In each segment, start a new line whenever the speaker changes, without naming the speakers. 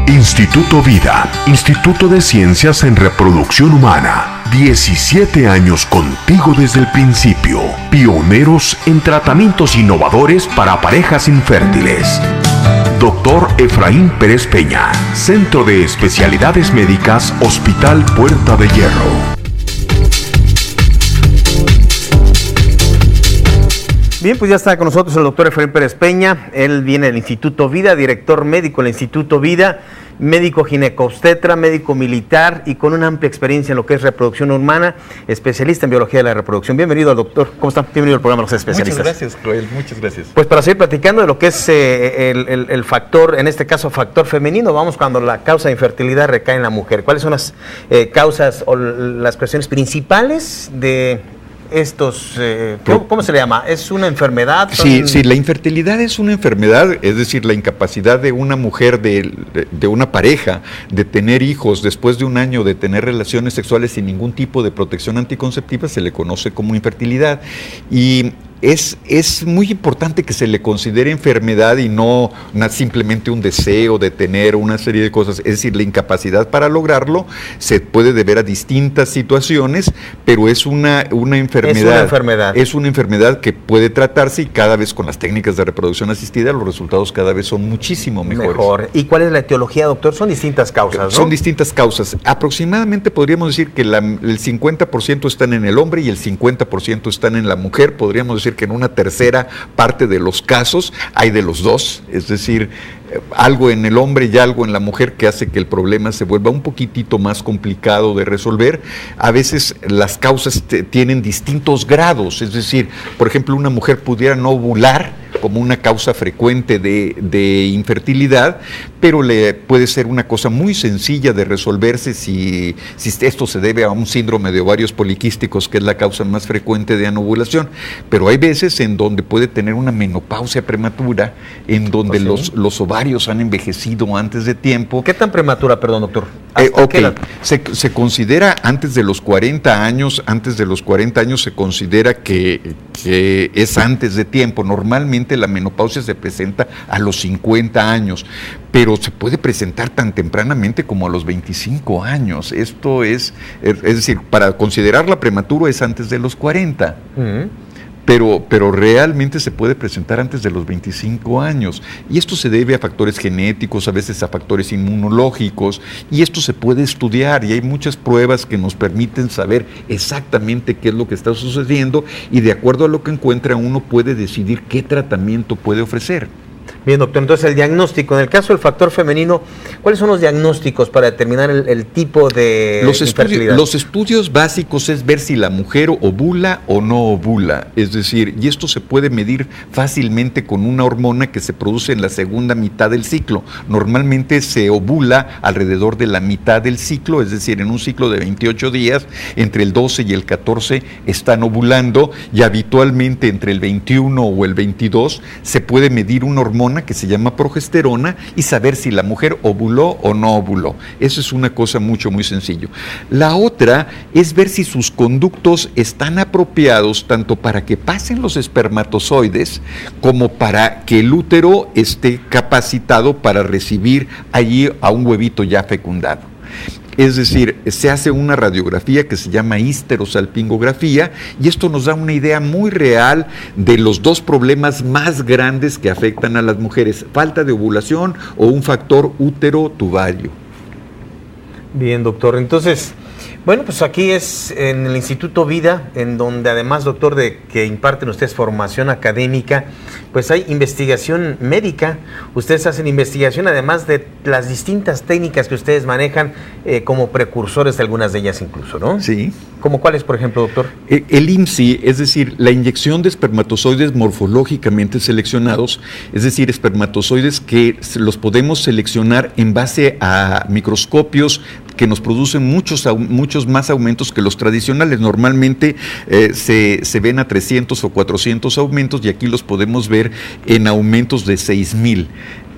Instituto Vida, Instituto de Ciencias en Reproducción Humana. 17 años contigo desde el principio. Pioneros en tratamientos innovadores para parejas infértiles. Dr. Efraín Pérez Peña, Centro de Especialidades Médicas, Hospital Puerta de Hierro.
Bien, pues ya está con nosotros el doctor Efraín Pérez Peña. Él viene del Instituto Vida, director médico del Instituto Vida, médico ginecobstetra, médico militar y con una amplia experiencia en lo que es reproducción humana, especialista en biología de la reproducción. Bienvenido, doctor. ¿Cómo está? Bienvenido al programa de los especialistas.
Muchas gracias, Joel. Muchas gracias.
Pues para seguir platicando de lo que es el factor, en este caso factor femenino, vamos cuando la causa de infertilidad recae en la mujer. ¿Cuáles son las causas o las cuestiones principales de estos, ¿cómo se le llama? ¿Es una enfermedad?
Sí, la infertilidad es una enfermedad, es decir, la incapacidad de una mujer, de una pareja, de tener hijos después de un año de tener relaciones sexuales sin ningún tipo de protección anticonceptiva, se le conoce como infertilidad. Y es muy importante que se le considere enfermedad y no simplemente un deseo de tener una serie de cosas. Es decir, la incapacidad para lograrlo se puede deber a distintas situaciones, pero es una enfermedad. Es una enfermedad que puede tratarse y cada vez con las técnicas de reproducción asistida los resultados cada vez son muchísimo mejores.
¿Y cuál es la etiología, doctor? Son distintas causas, ¿no?
Son distintas causas. Aproximadamente podríamos decir que el 50% están en el hombre y el 50% están en la mujer. Podríamos decir que en una tercera parte de los casos hay de los dos, es decir, algo en el hombre y algo en la mujer que hace que el problema se vuelva un poquitito más complicado de resolver. A veces las causas tienen distintos grados, es decir, por ejemplo, una mujer pudiera no ovular como una causa frecuente de infertilidad, pero puede ser una cosa muy sencilla de resolverse si esto se debe a un síndrome de ovarios poliquísticos, que es la causa más frecuente de anovulación. Pero hay veces en donde puede tener una menopausia prematura, en donde los ovarios han envejecido antes de tiempo.
¿Qué tan prematura, perdón, doctor?
Se considera antes de los 40 años, se considera que es antes de tiempo. Normalmente la menopausia se presenta a los 50 años, pero se puede presentar tan tempranamente como a los 25 años. Esto es decir, para considerarla prematuro es antes de los 40. Pero realmente se puede presentar antes de los 25 años. Y esto se debe a factores genéticos, a veces a factores inmunológicos, y esto se puede estudiar, y hay muchas pruebas que nos permiten saber exactamente qué es lo que está sucediendo, y de acuerdo a lo que encuentra uno puede decidir qué tratamiento puede ofrecer.
Bien, doctor, entonces el diagnóstico, en el caso del factor femenino, ¿cuáles son los diagnósticos para determinar el tipo de infertilidad?
Los estudios básicos es ver si la mujer ovula o no ovula, es decir, y esto se puede medir fácilmente con una hormona que se produce en la segunda mitad del ciclo. Normalmente se ovula alrededor de la mitad del ciclo, es decir, en un ciclo de 28 días, entre el 12 y el 14 están ovulando, y habitualmente entre el 21 o el 22 se puede medir una hormona que se llama progesterona y saber si la mujer ovuló o no ovuló. Eso es una cosa muy sencillo. La otra es ver si sus conductos están apropiados tanto para que pasen los espermatozoides como para que el útero esté capacitado para recibir allí a un huevito ya fecundado. Es decir, se hace una radiografía que se llama histerosalpingografía, y esto nos da una idea muy real de los dos problemas más grandes que afectan a las mujeres: falta de ovulación o un factor útero-tubario.
Bien, doctor. Entonces, bueno, pues aquí es en el Instituto Vida, en donde además, doctor, de que imparten ustedes formación académica, pues hay investigación médica. Ustedes hacen investigación además de las distintas técnicas que ustedes manejan como precursores de algunas de ellas incluso, ¿no?
Sí.
¿Cómo cuáles, por ejemplo, doctor?
El IMSI, es decir, la inyección de espermatozoides morfológicamente seleccionados, es decir, espermatozoides que los podemos seleccionar en base a microscopios que nos producen muchos más aumentos que los tradicionales. Normalmente se ven a 300 o 400 aumentos, y aquí los podemos ver en aumentos de 6,000.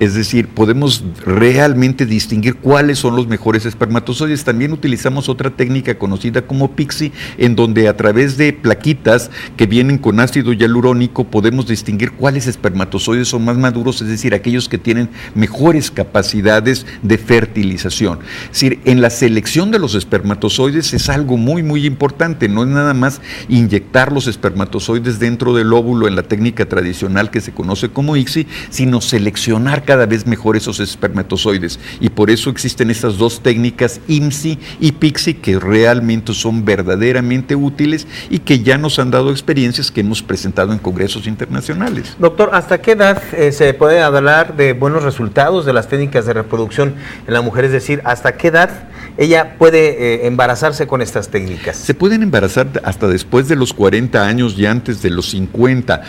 Es decir, podemos realmente distinguir cuáles son los mejores espermatozoides. También utilizamos otra técnica conocida como PIXI, en donde a través de plaquitas que vienen con ácido hialurónico podemos distinguir cuáles espermatozoides son más maduros, es decir, aquellos que tienen mejores capacidades de fertilización. Es decir, en la selección de los espermatozoides es algo muy, muy importante. No es nada más inyectar los espermatozoides dentro del óvulo en la técnica tradicional que se conoce como ICSI, sino seleccionar cada vez mejor esos espermatozoides. Y por eso existen estas dos técnicas, IMSI y PIXI, que realmente son verdaderamente útiles y que ya nos han dado experiencias que hemos presentado en congresos internacionales.
Doctor, ¿hasta qué edad se puede hablar de buenos resultados de las técnicas de reproducción en la mujer? Es decir, ¿hasta qué edad ella puede embarazarse con estas técnicas?
Se pueden embarazar hasta después de los 40 años y antes de los 50,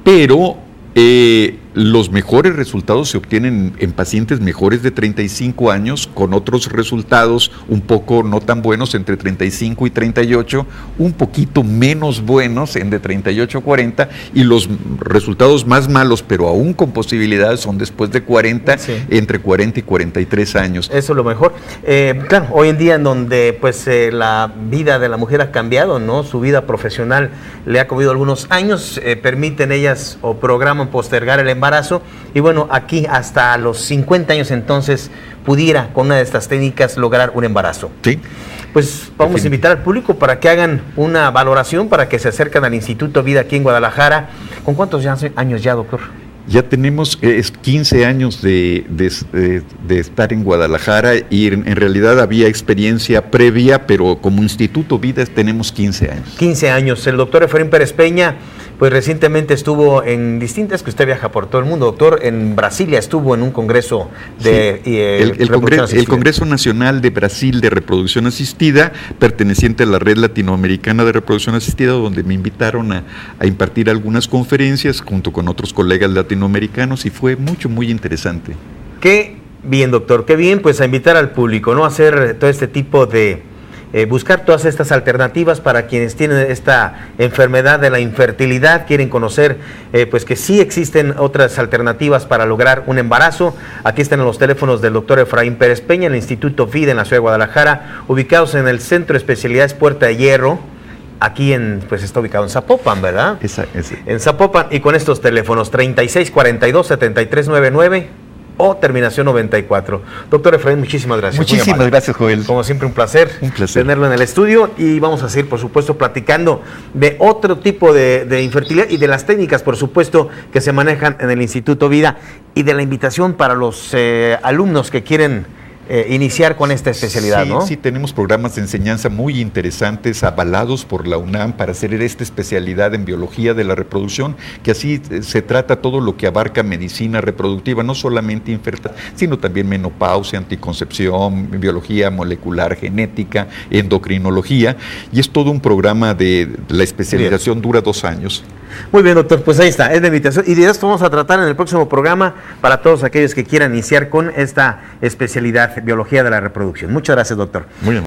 pero los mejores resultados se obtienen en pacientes menores de 35 años, con otros resultados un poco no tan buenos entre 35 y 38, un poquito menos buenos en de 38 a 40, y los resultados más malos, pero aún con posibilidades, son después de 40, sí, entre 40 y 43 años.
Eso es lo mejor. Claro, hoy en día en donde pues la vida de la mujer ha cambiado, ¿no? Su vida profesional le ha comido algunos años, permiten ellas o programan postergar el embarazo, y bueno, aquí hasta los 50 años entonces pudiera con una de estas técnicas lograr un embarazo. Sí. Pues vamos a invitar al público para que hagan una valoración, para que se acerquen al Instituto Vida aquí en Guadalajara. ¿Con cuántos años ya, doctor?
Ya tenemos 15 años de estar en Guadalajara, y en realidad había experiencia previa, pero como Instituto Vida tenemos 15 años.
15 años. El doctor Efraín Pérez Peña, pues recientemente estuvo en distintas, que usted viaja por todo el mundo, doctor, en Brasilia estuvo en un congreso de
el Congreso Nacional de Brasil de Reproducción Asistida, perteneciente a la Red Latinoamericana de Reproducción Asistida, donde me invitaron a impartir algunas conferencias junto con otros colegas latinoamericanos, y fue muy interesante.
Qué bien, doctor, qué bien, pues a invitar al público, ¿no? A hacer todo este tipo de buscar todas estas alternativas para quienes tienen esta enfermedad de la infertilidad, quieren conocer pues que sí existen otras alternativas para lograr un embarazo. Aquí están los teléfonos del doctor Efraín Pérez Peña, en el Instituto Vida en la ciudad de Guadalajara, ubicados en el Centro de Especialidades Puerta de Hierro. Aquí pues está ubicado en Zapopan, ¿verdad? En Zapopan, y con estos teléfonos 3642-7399 o terminación 94. Doctor Efraín, muchísimas gracias.
Muchísimas gracias, Joel.
Como siempre, un placer tenerlo en el estudio, y vamos a seguir, por supuesto, platicando de otro tipo de infertilidad y de las técnicas, por supuesto, que se manejan en el Instituto Vida, y de la invitación para los alumnos que quieren iniciar con esta especialidad,
sí,
¿no?
Sí, tenemos programas de enseñanza muy interesantes, avalados por la UNAM, para hacer esta especialidad en biología de la reproducción, que así se trata todo lo que abarca medicina reproductiva, no solamente infertilidad, sino también menopausia, anticoncepción, biología molecular, genética, endocrinología, y es todo un programa de la especialización. Bien. Dura 2 años.
Muy bien, doctor, pues ahí está, es la invitación, y de esto vamos a tratar en el próximo programa para todos aquellos que quieran iniciar con esta especialidad, biología de la reproducción. Muchas gracias, doctor.
Muy bien.